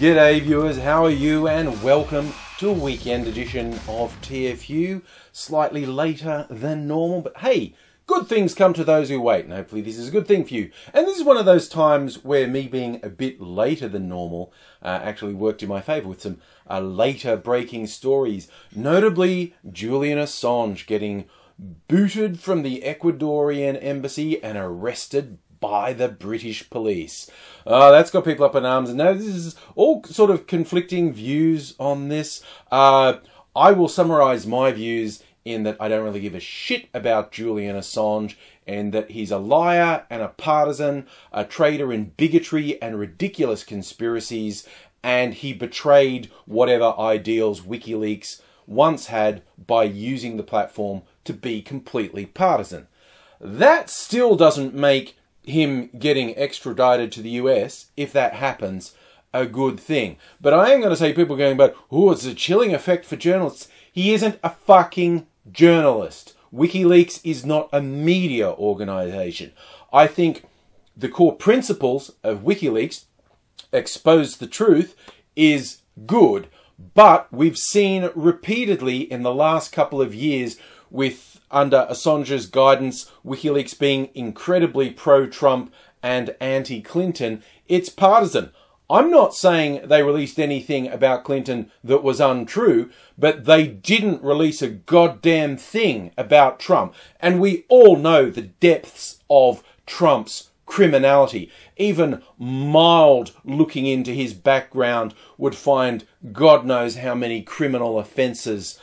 G'day viewers, how are you, and welcome to a weekend edition of TFU. Slightly later than normal, but hey, good things come to those who wait, and hopefully this is a good thing for you. And this is one of those times where me being a bit later than normal actually worked in my favour with some later breaking stories. Notably, Julian Assange getting booted from the Ecuadorian embassy and arrested by the British police. That's got people up in arms. And now this is all sort of conflicting views on this. I will summarise my views in that I don't really give a shit about Julian Assange, and that he's a liar and a partisan, a traitor in bigotry and ridiculous conspiracies, and he betrayed whatever ideals WikiLeaks once had by using the platform to be completely partisan. That still doesn't make him getting extradited to the US, if that happens, a good thing. But I am going to say people going, but oh, it's a chilling effect for journalists. He isn't a fucking journalist. WikiLeaks is not a media organisation. I think the core principles of WikiLeaks, expose the truth, is good. But we've seen repeatedly in the last couple of years under Assange's guidance, WikiLeaks being incredibly pro-Trump and anti-Clinton, it's partisan. I'm not saying they released anything about Clinton that was untrue, but they didn't release a goddamn thing about Trump. And we all know the depths of Trump's criminality. Even mild looking into his background would find God knows how many criminal offences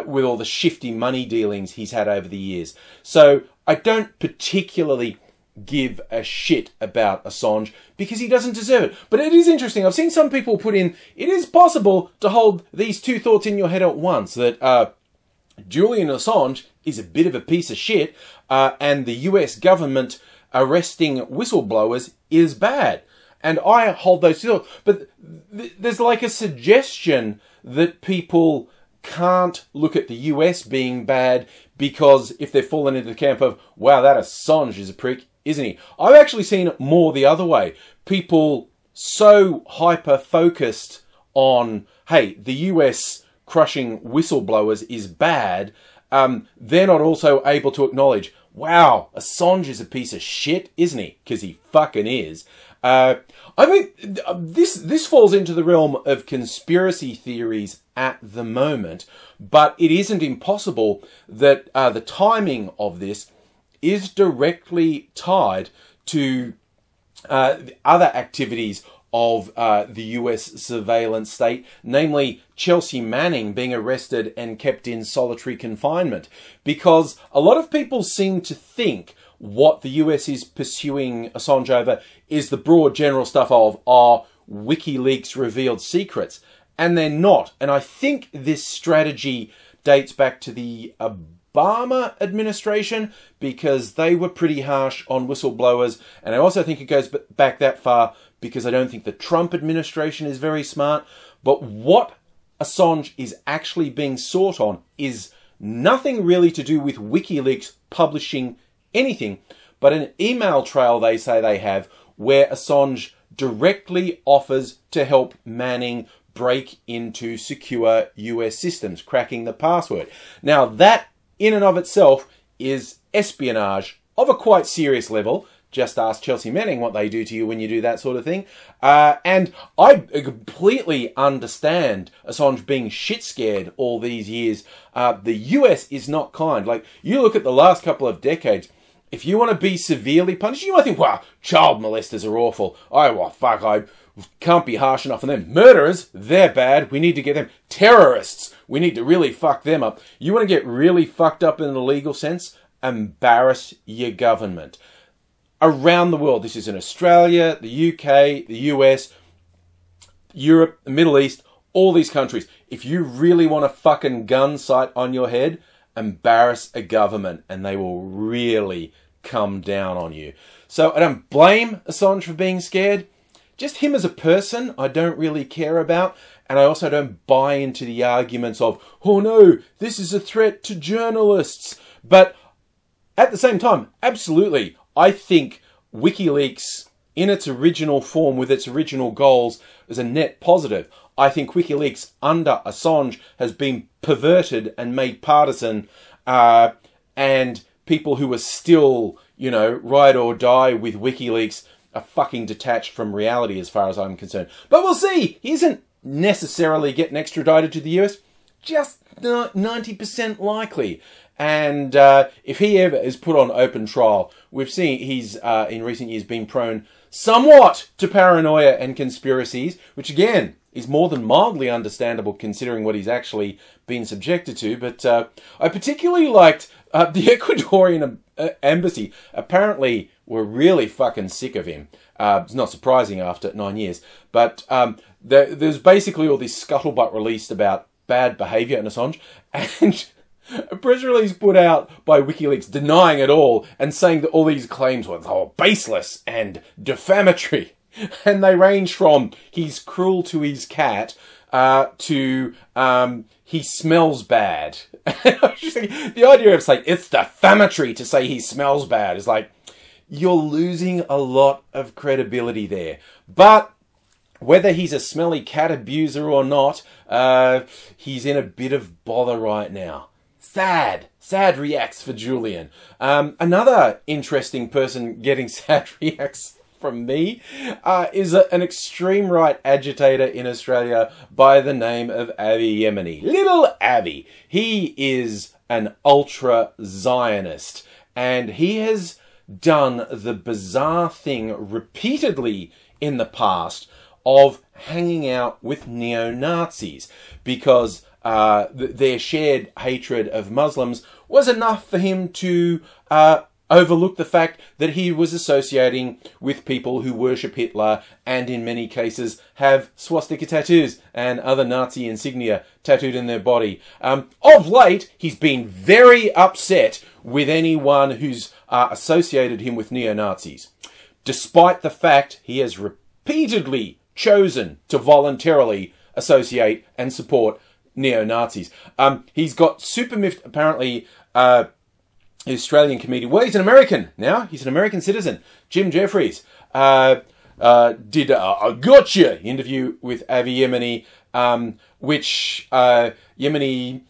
with all the shifty money dealings he's had over the years. So I don't particularly give a shit about Assange because he doesn't deserve it. But it is interesting. I've seen some people put in, it is possible to hold these two thoughts in your head at once, that Julian Assange is a bit of a piece of shit and the US government arresting whistleblowers is bad. And I hold those two thoughts. But there's like a suggestion that people can't look at the US being bad because if they've fallen into the camp of, wow, that Assange is a prick, isn't he? I've actually seen it more the other way. People so hyper-focused on, hey, the US crushing whistleblowers is bad, they're not also able to acknowledge, wow, Assange is a piece of shit, isn't he? Because he fucking is. I mean, this falls into the realm of conspiracy theories at the moment, but it isn't impossible that the timing of this is directly tied to other activities of the US surveillance state, namely Chelsea Manning being arrested and kept in solitary confinement. Because a lot of people seem to think what the US is pursuing Assange over is the broad general stuff of, WikiLeaks revealed secrets. And they're not. And I think this strategy dates back to the Obama administration because they were pretty harsh on whistleblowers. And I also think it goes back that far because I don't think the Trump administration is very smart. But what Assange is actually being sought on is nothing really to do with WikiLeaks publishing anything, but an email trail they say they have where Assange directly offers to help Manning break into secure US systems, cracking the password. Now that in and of itself is espionage of a quite serious level. Just ask Chelsea Manning what they do to you when you do that sort of thing. And I completely understand Assange being shit scared all these years. The US is not kind. Like, you look at the last couple of decades, if you want to be severely punished, you might think, wow, child molesters are awful. I can't be harsh enough on them. Murderers, they're bad. We need to get them. Terrorists, we need to really fuck them up. You want to get really fucked up in the legal sense? Embarrass your government. Around the world, this is in Australia, the UK, the US, Europe, the Middle East, all these countries. If you really want a fucking gun sight on your head, embarrass a government and they will really come down on you. So I don't blame Assange for being scared. Just him as a person, I don't really care about. And I also don't buy into the arguments of, oh no, this is a threat to journalists. But at the same time, absolutely, I think WikiLeaks in its original form, with its original goals, is a net positive. I think WikiLeaks under Assange has been perverted and made partisan, and people who are still, you know, ride or die with WikiLeaks are fucking detached from reality as far as I'm concerned. But we'll see. He isn't necessarily getting extradited to the US. Just 90% likely. And if he ever is put on open trial, we've seen he's in recent years been prone somewhat to paranoia and conspiracies, which again is more than mildly understandable considering what he's actually been subjected to. But I particularly liked the Ecuadorian embassy. Apparently were really fucking sick of him. It's not surprising after 9 years. But there's basically all this scuttlebutt released about bad behaviour in Assange, and a press release put out by WikiLeaks denying it all and saying that all these claims were baseless and defamatory. And they range from he's cruel to his cat to he smells bad. The idea of saying it's defamatory to say he smells bad is like, you're losing a lot of credibility there. But whether he's a smelly cat abuser or not, he's in a bit of bother right now. Sad reacts for Julian. Another interesting person getting sad reacts from me is an extreme right agitator in Australia by the name of Avi Yemeni. Little Avi. He is an ultra-Zionist, and he has done the bizarre thing repeatedly in the past of hanging out with neo-Nazis because their shared hatred of Muslims was enough for him to overlook the fact that he was associating with people who worship Hitler and in many cases have swastika tattoos and other Nazi insignia tattooed in their body. Of late, he's been very upset with anyone who's associated him with neo-Nazis, despite the fact he has repeatedly chosen to voluntarily associate and support neo-Nazis. He's got super miffed, apparently, Australian comedian. Well, he's an American now. He's an American citizen. Jim Jeffries did a gotcha interview with Avi Yemeni, which Yemeni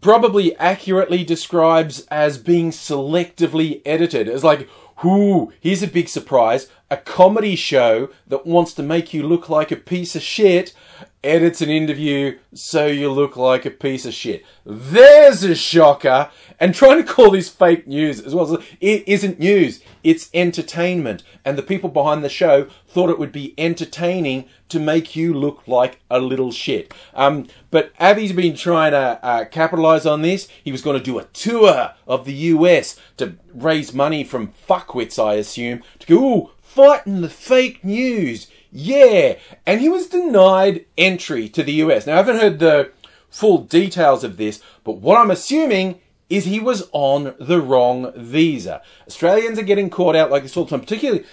probably accurately describes as being selectively edited. It's like, ooh, here's a big surprise. A comedy show that wants to make you look like a piece of shit edits an interview so you look like a piece of shit. There's a shocker. And trying to call this fake news as well. It isn't news. It's entertainment. And the people behind the show thought it would be entertaining to make you look like a little shit. But Avi's been trying to capitalise on this. He was going to do a tour of the US to raise money from fuckwits, I assume, to go, ooh, fighting the fake news. Yeah. And he was denied entry to the US. Now, I haven't heard the full details of this, but what I'm assuming is he was on the wrong visa. Australians are getting caught out like this all the time. Particularly,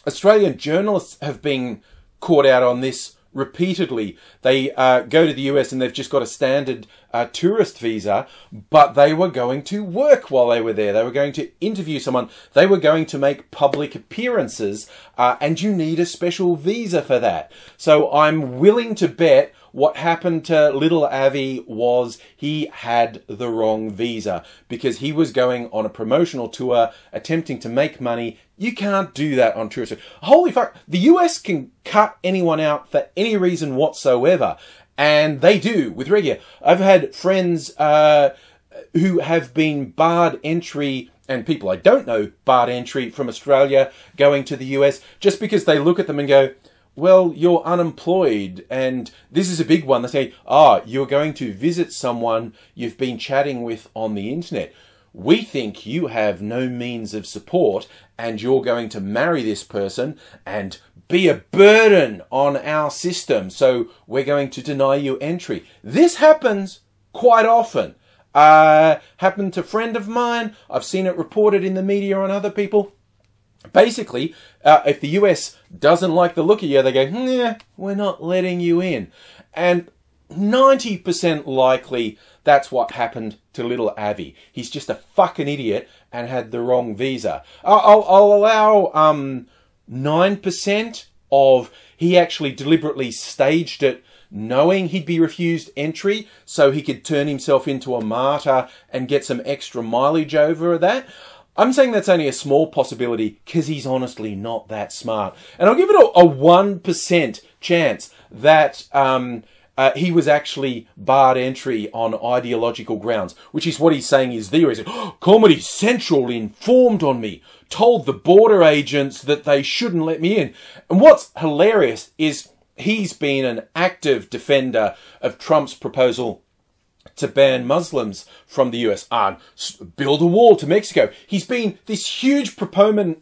Australian journalists have been caught out on this repeatedly. They go to the US and they've just got a standard tourist visa, but they were going to work while they were there. They were going to interview someone. They were going to make public appearances, and you need a special visa for that. So I'm willing to bet what happened to little Avi was he had the wrong visa because he was going on a promotional tour attempting to make money. You can't do that on tourist. Holy fuck. The US can cut anyone out for any reason whatsoever. And they do with regular. I've had friends who have been barred entry, and people I don't know barred entry from Australia going to the US just because they look at them and go, well, you're unemployed, and this is a big one. They say, you're going to visit someone you've been chatting with on the internet. We think you have no means of support, and you're going to marry this person and be a burden on our system, so we're going to deny you entry. This happens quite often. Happened to a friend of mine. I've seen it reported in the media on other people. Basically, if the US doesn't like the look of you, they go, nah, we're not letting you in. And 90% likely that's what happened to little Avi. He's just a fucking idiot and had the wrong visa. I'll allow 9% of he actually deliberately staged it knowing he'd be refused entry so he could turn himself into a martyr and get some extra mileage over that. I'm saying that's only a small possibility because he's honestly not that smart. And I'll give it a 1% chance that he was actually barred entry on ideological grounds, which is what he's saying is the reason. Comedy Central informed on me, told the border agents that they shouldn't let me in. And what's hilarious is he's been an active defender of Trump's proposal to ban Muslims from the US and build a wall to Mexico. He's been this huge proponent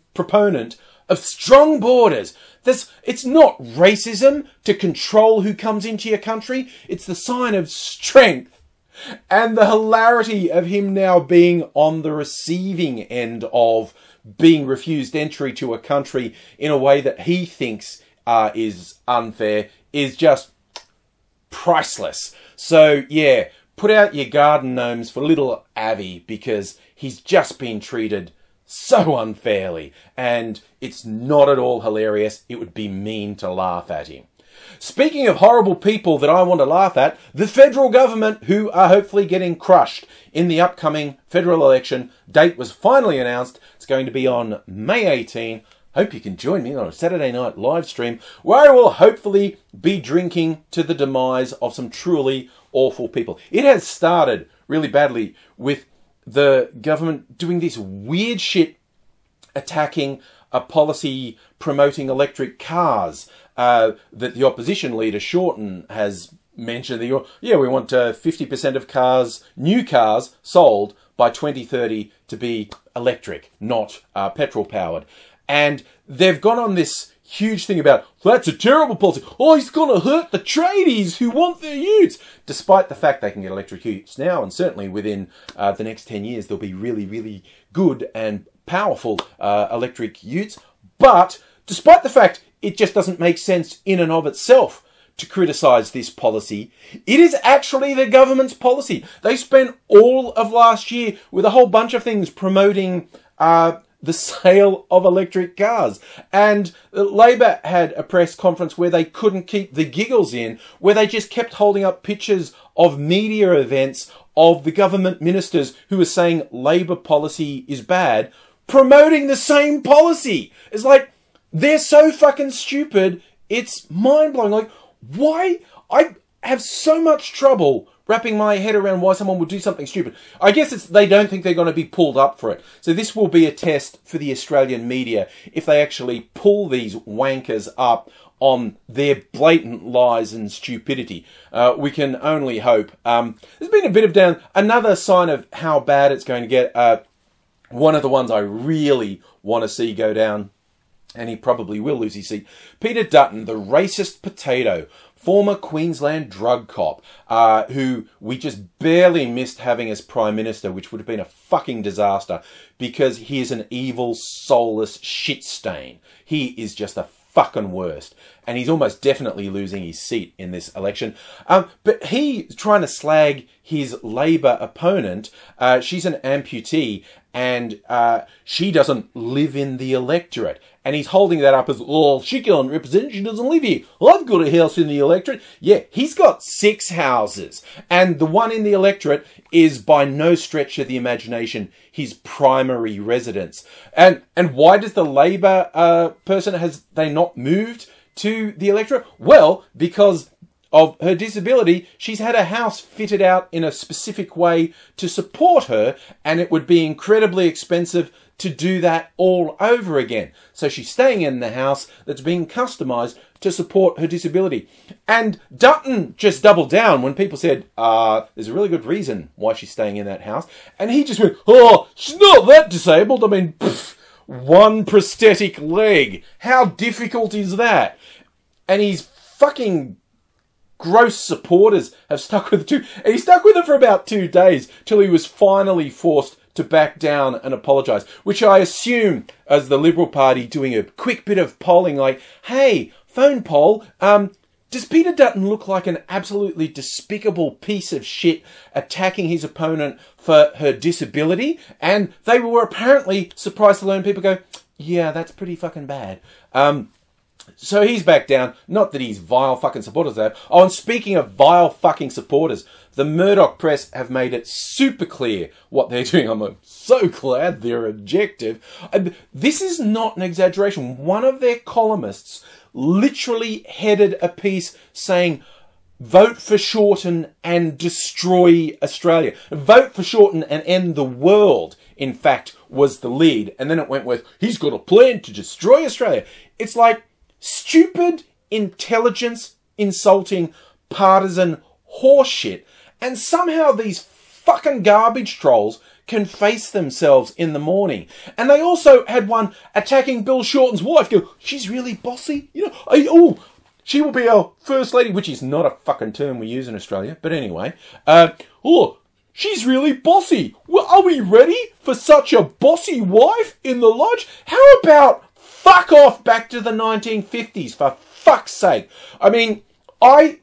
of strong borders. It's not racism to control who comes into your country. It's the sign of strength. And the hilarity of him now being on the receiving end of being refused entry to a country in a way that he thinks is unfair is just priceless. So, yeah, put out your garden gnomes for little Avi because he's just been treated so unfairly, and it's not at all hilarious. It would be mean to laugh at him. Speaking of horrible people that I want to laugh at, the federal government, who are hopefully getting crushed in the upcoming federal election. Date was finally announced. It's going to be on May 18. Hope you can join me on a Saturday night live stream where I will hopefully be drinking to the demise of some truly awful people. It has started really badly with the government doing this weird shit attacking a policy promoting electric cars that the opposition leader Shorten has mentioned. We want 50% of cars, new cars sold by 2030 to be electric, not petrol powered. And they've gone on this huge thing about, that's a terrible policy. Oh, he's going to hurt the tradies who want their utes. Despite the fact they can get electric utes now, and certainly within the next 10 years, there'll be really, really good and powerful electric utes. But despite the fact it just doesn't make sense in and of itself to criticise this policy, it is actually the government's policy. They spent all of last year with a whole bunch of things promoting the sale of electric cars. And Labor had a press conference where they couldn't keep the giggles in, where they just kept holding up pictures of media events of the government ministers who were saying Labor policy is bad, promoting the same policy. It's like, they're so fucking stupid, it's mind-blowing. Like, why? I have so much trouble wrapping my head around why someone would do something stupid. I guess it's they don't think they're going to be pulled up for it. So this will be a test for the Australian media if they actually pull these wankers up on their blatant lies and stupidity. We can only hope. There's been a bit of another sign of how bad it's going to get. One of the ones I really want to see go down, and he probably will lose his seat, Peter Dutton, the racist potato, former Queensland drug cop, who we just barely missed having as Prime Minister, which would have been a fucking disaster because he is an evil, soulless shit stain. He is just the fucking worst. And he's almost definitely losing his seat in this election. But he's trying to slag his Labor opponent. She's an amputee and she doesn't live in the electorate. And he's holding that up as, oh, she can't represent, she doesn't live here. I've got a house in the electorate. Yeah, he's got 6 houses. And the one in the electorate is by no stretch of the imagination his primary residence. And why does the Labor person, has they not moved to the electorate? Well, because of her disability, she's had a house fitted out in a specific way to support her, and it would be incredibly expensive to do that all over again. So she's staying in the house that's been customised to support her disability. And Dutton just doubled down when people said, there's a really good reason why she's staying in that house. And he just went, oh, she's not that disabled. I mean, one prosthetic leg. How difficult is that? And his fucking gross supporters have stuck with it too. And he stuck with it for about 2 days till he was finally forced to back down and apologise, which I assume as the Liberal Party doing a quick bit of polling like, hey, phone poll, does Peter Dutton look like an absolutely despicable piece of shit attacking his opponent for her disability? And they were apparently surprised to learn people go, yeah, that's pretty fucking bad. So he's back down. Not that he's vile fucking supporters though. Oh, and speaking of vile fucking supporters, the Murdoch press have made it super clear what they're doing. I'm so glad they're objective. This is not an exaggeration. One of their columnists literally headed a piece saying, vote for Shorten and destroy Australia. Vote for Shorten and end the world, in fact, was the lead. And then it went with, he's got a plan to destroy Australia. It's like stupid, intelligence, insulting, partisan horseshit. And somehow these fucking garbage trolls can face themselves in the morning. And they also had one attacking Bill Shorten's wife. Go, she's really bossy. You know, she will be our first lady, which is not a fucking term we use in Australia. But anyway, she's really bossy. Well, are we ready for such a bossy wife in the lodge? How about fuck off back to the 1950s, for fuck's sake? I mean, I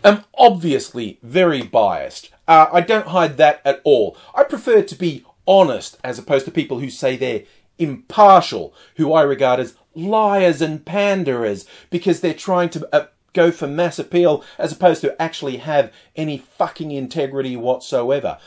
am obviously very biased. I don't hide that at all. I prefer to be honest as opposed to people who say they're impartial, who I regard as liars and panderers because they're trying to go for mass appeal as opposed to actually have any fucking integrity whatsoever.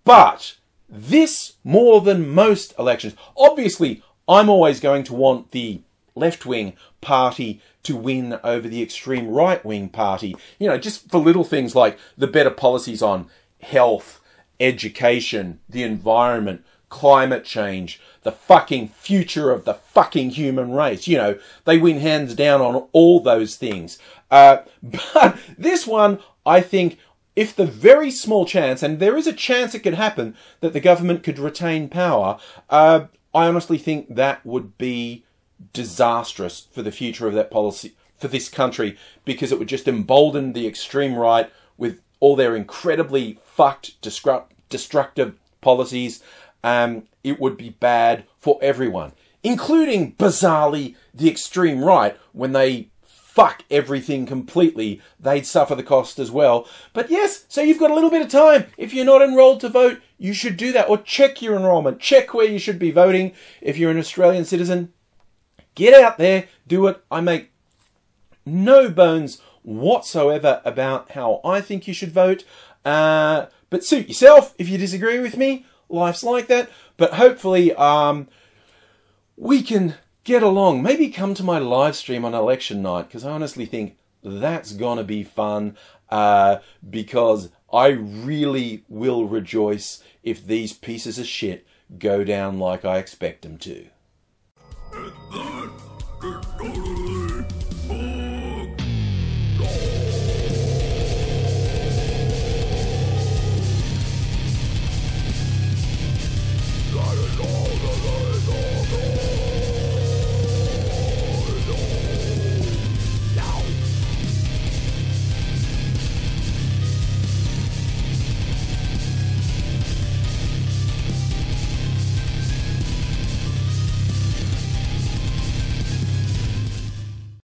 But this, more than most elections, obviously I'm always going to want the left-wing party to win over the extreme right-wing party, you know, just for little things like the better policies on health, education, the environment, climate change, the fucking future of the fucking human race. You know, they win hands down on all those things. But this one, I think, if the very small chance, and there is a chance it could happen, that the government could retain power, I honestly think that would be disastrous for the future of that policy for this country, because it would just embolden the extreme right with all their incredibly fucked, destructive policies. It would be bad for everyone, including, bizarrely, the extreme right. When they fuck everything completely, they'd suffer the cost as well. But yes, so you've got a little bit of time. If you're not enrolled to vote, you should do that, or check your enrolment. Check where you should be voting. If you're an Australian citizen, get out there, do it. I make no bones whatsoever about how I think you should vote. But suit yourself. If you disagree with me, life's like that. But hopefully we can get along. Maybe come to my live stream on election night, because I honestly think that's going to be fun, because I really will rejoice if these pieces of shit go down like I expect them to.